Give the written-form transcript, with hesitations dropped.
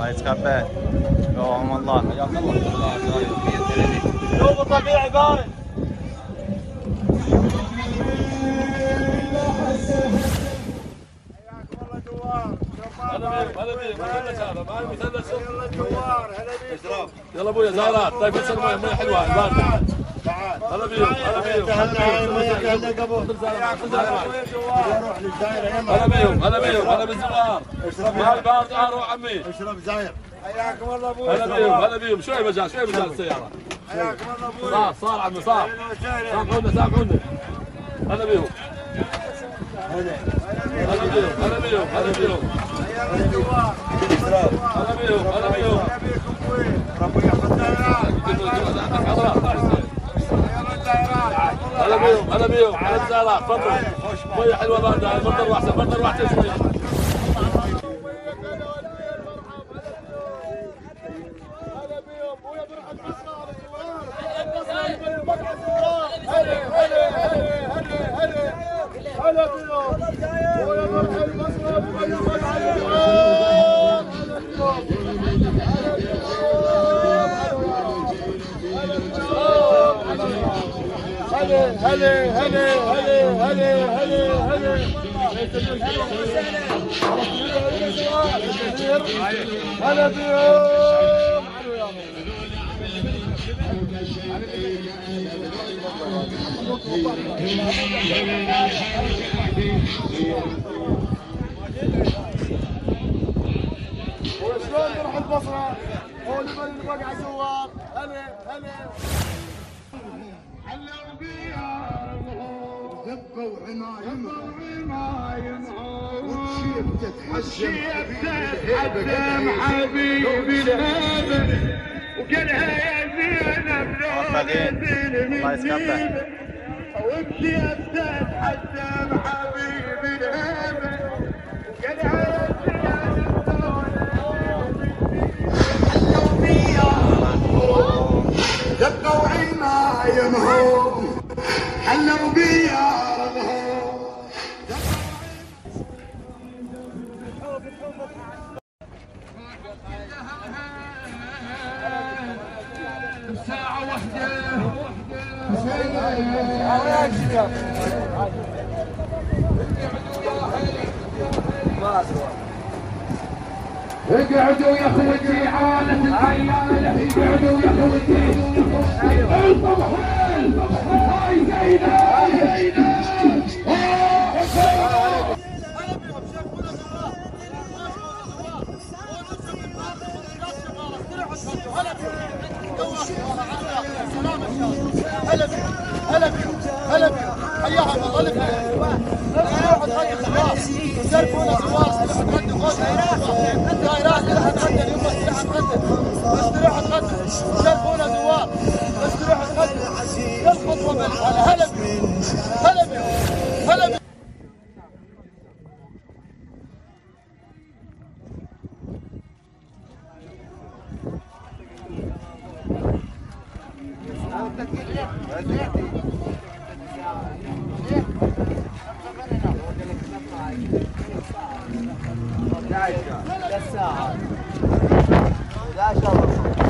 الله يتقبل. يوم الله. حياك الله. شوفوا طبيعي بارد. يلا ابويا زهرات طيب يصير ميه حلوه البارده. هلا بيهم هلا بيهم هلا بيهم هلا بيهم هلا بالزوار. مع البارد اروح عمي. اشرب زاير. حياكم الله ابوي. هلا بيهم هلا بيهم شوي مجال شوي مجال السياره. حياكم الله ابوي. صار عمي صار. سامحونا سامحونا. هلا بيهم. هلا بيهم هلا بيهم هلا بيهم. هلا بيهم هلا بيهم. ربي يحفظ هلا بيهم هلا بيهم على الزهراء تفضلوا. ميه حلوه بارده المنظر واحسن المنظر واحسن شوي. هلا هلا هلا هلا هلا هلا هلا بيوم. وشلون نروح البصره؟ هو اللي بقى زوار. هلا هلا علوا بيهم دقوا عمايمهم والشيب تتحسم حبيبي الهبل وقالها يا زينب الله يتقبل. والشيب تتحسم حبيبي الهبل وقالها يا زينب علوا بيهم دقوا عمايمهم حلوا بيارهم. ساعة واحدة اقعدوا يا اخوتي عالة العيالة اقعدوا يا اخوتي. الطبحين هاي زينب هلا بيهم هلا بيهم هلا بيهم حياهم الله. الف خلاص يشرفونا زوار. الدائرات اللي حتغدى اليوم بس حتغدى بس تروح تغدى. يشرفونا زوار بس تروح تغدى. الخطوه ملك. هلا بيهم هلا بيهم هلا بيهم. لا شاء الله.